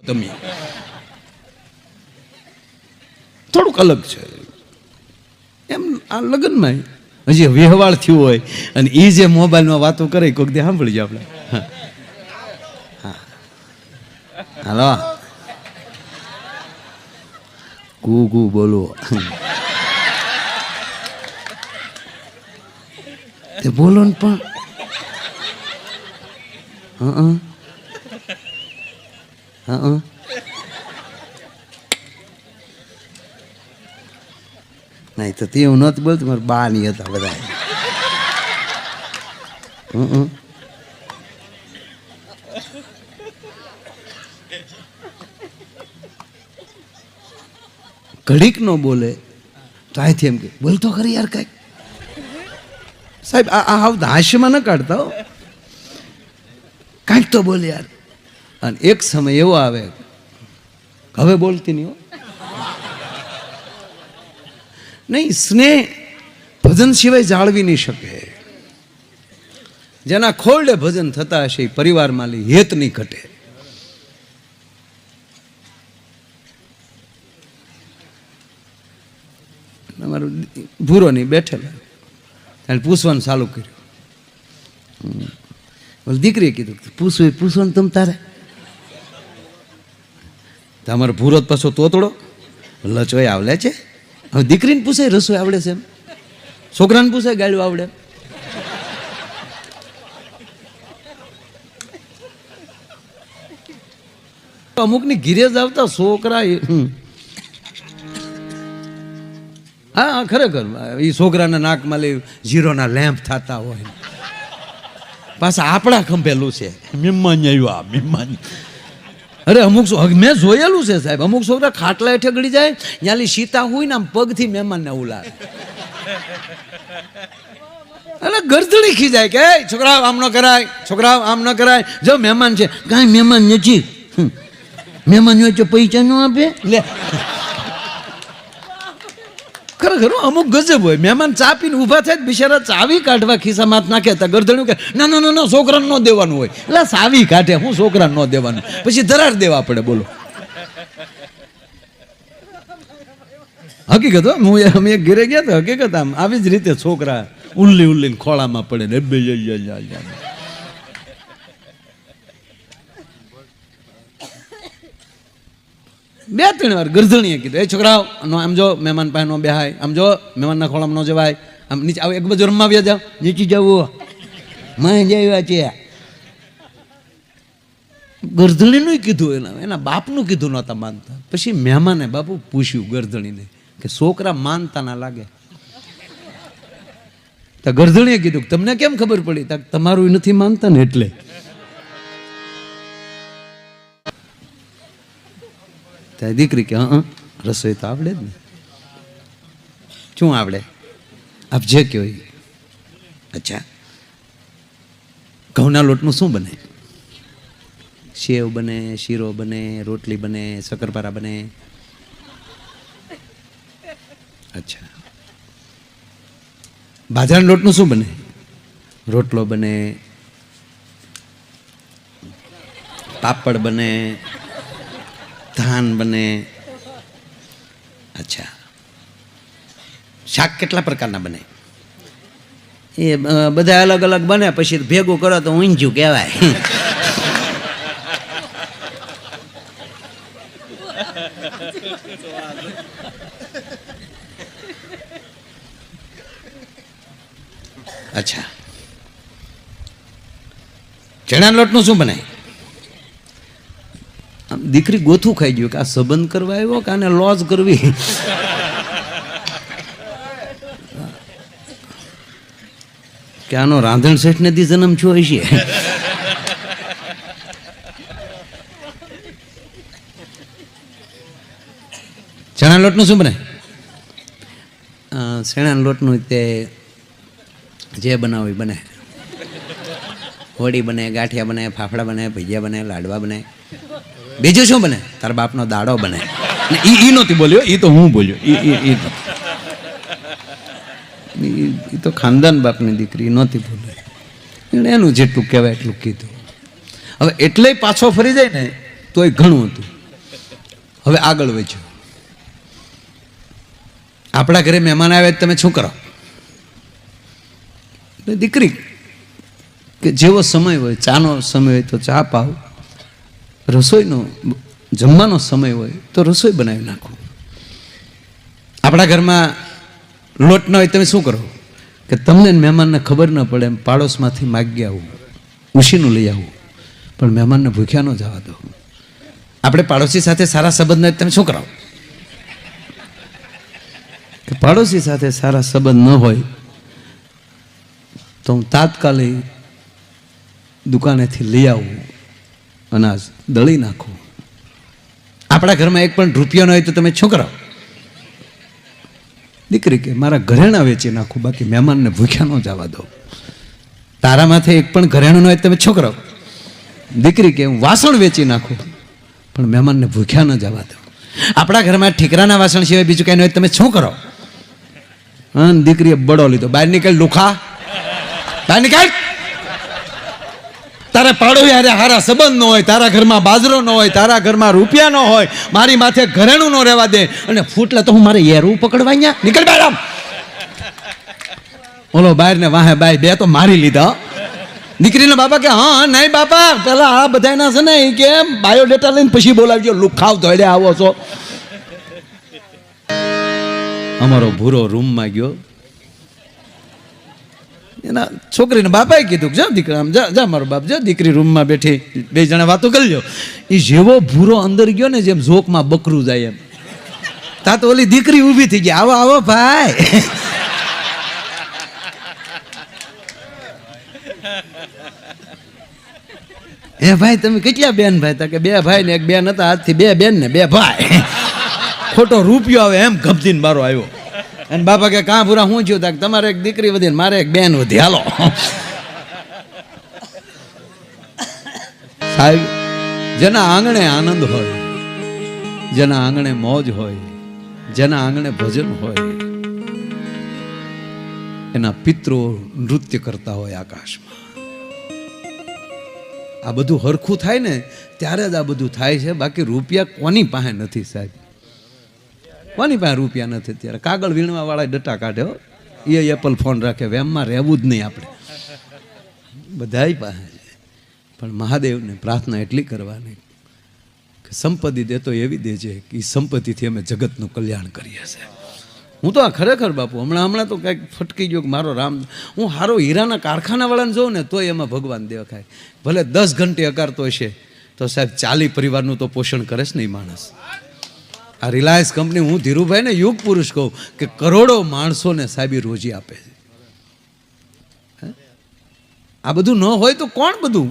તમે થોડુંક અલગ છે એમ. આ લગ્નમાં હજી વ્યવહાર થયું હોય અને એ જે મોબાઈલમાં વાતો કરે કોઈક દે સાંભળી જાય આપણે. હાલો કુ બોલો તે બોલો ને પણ નહીં તો તે હું નહોતું બોલતું, મારા બા ની હતા બધા. ઘડીક નો બોલે તો અહીંથી એમ કે બોલતો ખરી યાર કઈક. સાહેબ આ હાસ્યમાં ન કાઢતા હો, કાંઈક તો બોલે યાર. અને એક સમય એવો આવે હવે બોલતી નહીં હો. નહીં, સ્નેહ ભજન સિવાય જાળવી નહીં શકે. જેના ખોરડે ભજન થતા હશે એ પરિવારમાં હેત નહીં ઘટે. અમારું ભૂરો નહીં બેઠેલા એને પૂછવાનું ચાલુ કર્યું. દીકરીએ કીધું પૂછવાનું તમ તારે. તમારો ભૂરો પાછો તોતડો લચોય આવડે છે. હવે દીકરીને પૂછે રસોઈ આવડે છે એમ, છોકરાને પૂછે ગાળ્યું આવડે. અમુકની ઘીરે જ આવતા છોકરા હા ખરેખર એ છોકરાના નાકમાં લઈ જીરોના લેમ્પ થતા હોય. પાછા આપણા ખંભેલું છે મહેમાન આવ્યા મહેમાન. અરે અમુક મેં જોયેલું છે સાહેબ, અમુક છોકરા ખાટલા હેઠે ગળી જાય ત્યાંલી સીતા હોય ને આમ પગથી મહેમાનને ઉલાડે. અરે ગરદડી ખીજાય કે છોકરા આમ ન કરાય, છોકરા આમ ન કરાય. જો મહેમાન છે, કાંઈ મહેમાન નથી, મહેમાન હોય તો પૈસા ન આપે લે. ખરેખર અમુક ગજબ હોય. મહેમાન ચા પીને ઊભા થાય બિચારા ચાવી કાઢવા ખિસ્સામાં હાથ નાખે તો ગરદણ્યું કે ના ના ના છોકરાને ન દેવાનું હોય. એટલે ચાવી કાઢે હું છોકરાને ન દેવાનું, પછી ધરાર દેવા પડે. બોલો હકીકત. અમે એક ઘરે ગયા તો હકીકત આમ આવી જ રીતે છોકરા ઉલ્લી ઉલ્લીને ખોળામાં પડે ને બે ત્રણ વાર ગરદણીએ કીધું એ છોકરાઓ આમ જો મહેમાન પાસે નો બેહાય, આમ જો મહેમાનના ખોળામાં ન જવાય, આમ નીચે આવો એક બાજુ રમાવ્યા જાવ, નીચે જવું મેં જવા છે. ગરદણીનું કીધું એના બાપનું કીધું નહોતા માનતા. પછી મહેમાને બાપુ પૂછ્યું ગરદણીને કે છોકરા માનતા ના લાગે. તો ગરદણીએ કીધું તમને કેમ ખબર પડી? તમારું નથી માનતા ને એટલે. દીકરી કે રસોઈ તો આવડે જ ને. શું આવડે? આપ જે કહો. અચ્છા, ઘઉંના લોટનું શું બને? સેવ બને, શીરો બને, રોટલી બને, શક્કરપારા બને. અચ્છા, બાજરાના લોટનું શું બને? રોટલો બને, પાપડ બને, ધાન બને. અચ્છા, શાક કેટલા પ્રકારના બને? એ બધા અલગ અલગ બને, પછી ભેગું કરો તો ઊંધિયું કહેવાય. અચ્છા, ચણાના લોટનું શું બને? દીકરી ગોથું ખાઈ ગયું કે આ સંબંધ કરવા આવ્યો કે આને લોજ કરવી. કે આનો રાંધણ શેઠ ને દી જન્મ છો છે. ચણા લોટનું શું બને? ચણા લોટનું તે જે બનાવું એ બને. હોળી બને, ગાંઠિયા બને, ફાફડા બને, ભજીયા બને, લાડવા બને. બીજું શું બને? તારા બાપનો દાડો બને. ઈ નહોતી બોલ્યો, ઈ તો હું બોલ્યો. ઈ તો ખાનદાન બાપની દીકરી નહોતી બોલ્યો. એનું જેટલું કહેવાય એટલું કીધું. હવે એટલે પાછો ફરી જાય ને તોય ઘણું હતું. હવે આગળ વધ્યો. આપણા ઘરે મહેમાન આવે તમે શું કરો? દીકરી કે જેવો સમય હોય, ચાનો સમય હોય તો ચા પાવ, રસોઈનો જમવાનો સમય હોય તો રસોઈ બનાવી નાખો. આપણા ઘરમાં લોટ ન હોય તમે શું કરો? કે તમને મહેમાનને ખબર ન પડે એમ પાડોશમાંથી માગી આવું, ઉશીનું લઈ આવું, પણ મહેમાનને ભૂખ્યા ન જવા દો. આપણે પાડોશી સાથે સારા સંબંધ ન હોય તમે શું કરો? કે પાડોશી સાથે સારા સંબંધ ન હોય તો હું તાત્કાલિક દુકાનેથી લઈ આવું, અનાજ દળી નાખું. આપણા ઘરમાં એક પણ રૂપિયા ન હોય તો તમે શું કરો? દીકરી કે મારા ઘરેણા વેચી નાખું, બાકી મહેમાનને ભૂખ્યા ન જવા દો. તારા માથે એક પણ ઘરેણું ન હોય તમે શું કરો? દીકરી કે હું વાસણ વેચી નાખું, પણ મહેમાનને ભૂખ્યા ન જવા દો. આપણા ઘરમાં ઠીકરાના વાસણ સિવાય બીજું કંઈ ન હોય તમે શું કરો? હા, દીકરીએ બડો લીધો, બહાર નીકળ લુખા, બહાર નીકળ. તારે પાડોશી હારે હારા સંબંધ ન હોય, તારા ઘરમાં બાજરો ન હોય, તારા ઘરમાં રૂપિયા ન હોય, મારી માથે ઘરેણું ન રહેવા દે અને ફૂટલે તો હું મારે એરું પકડવા અહીંયા નીકળ બહાર. આમ ઓલો બહાર ને વાહે બાય બે તો મારી લીધા. દીકરીના બાપા કે હા નહીં બાપા, પેલા આ બધાના છે ને કે બાયોડેટા લઈને પછી બોલાવજો, લુખાવ ધોડે આવો છો. અમારો ભૂરો રૂમમાં ગયો, એના છોકરીને બાપાએ કીધું જા દીકરા આમ જા જા, મારો બાપ જા. દીકરી રૂમમાં બેઠી, બે જણા વાતો કરી લો. એ જેવો ભૂરો અંદર ગયો ને જેમ ઝોકમાં બકરું જાય એમ, તા તો ઓલી દીકરી ઊભી થઈ ગઈ, આવો આવો ભાઈ. એ ભાઈ તમે કેટલા બેન ભાઈ? તા કે બે ભાઈ ને એક બેન હતા, આજથી બે બેન ને બે ભાઈ. ખોટો રૂપિયો આવે એમ ગમતીને બારો આવ્યો. અને બાપા કે કાં પૂરા હું થયું? તા તમારે એક દીકરી વધી ને મારે એક બેન વધી, હાલો. સાહેબ, જેના આંગણે આનંદ હોય, જેના આંગણે મોજ હોય, જેના આંગણે ભજન હોય, એના પિતરો નૃત્ય કરતા હોય આકાશમાં. આ બધું હરખું થાય ને ત્યારે જ આ બધું થાય છે. બાકી રૂપિયા કોની પાસે નથી સાહેબ, કોની પાસે રૂપિયા નથી. ત્યારે કાગળ વીણવા વાળા ડટા કાઢે, એ એપલ ફોન રાખે, વેમમાં રહેવું જ નહીં આપણે, બધાય પાસે છે. પણ મહાદેવને પ્રાર્થના એટલી કરવાની કે સંપત્તિ દેતો એવી દેજે કે એ સંપત્તિથી અમે જગતનું કલ્યાણ કરીએ છીએ. હું તો આ ખરેખર બાપુ હમણાં તો કંઈક ફટકી ગયો કે મારો રામ, હું હારો હીરાના કારખાનાવાળાને જોઉં ને તોય એમાં ભગવાન દેખાય. ભલે 10 ઘંटे અકારતો હશે તો સાહેબ 40 પરિવારનું તો પોષણ કરે છે નહીં માણસ. આ રિલાયન્સ કંપની, હું ધીરુભાઈને યુગ પુરુષ કહું કે કરોડો માણસોને સાહેબી રોજી આપે છે. આ બધું ન હોય તો કોણ બધું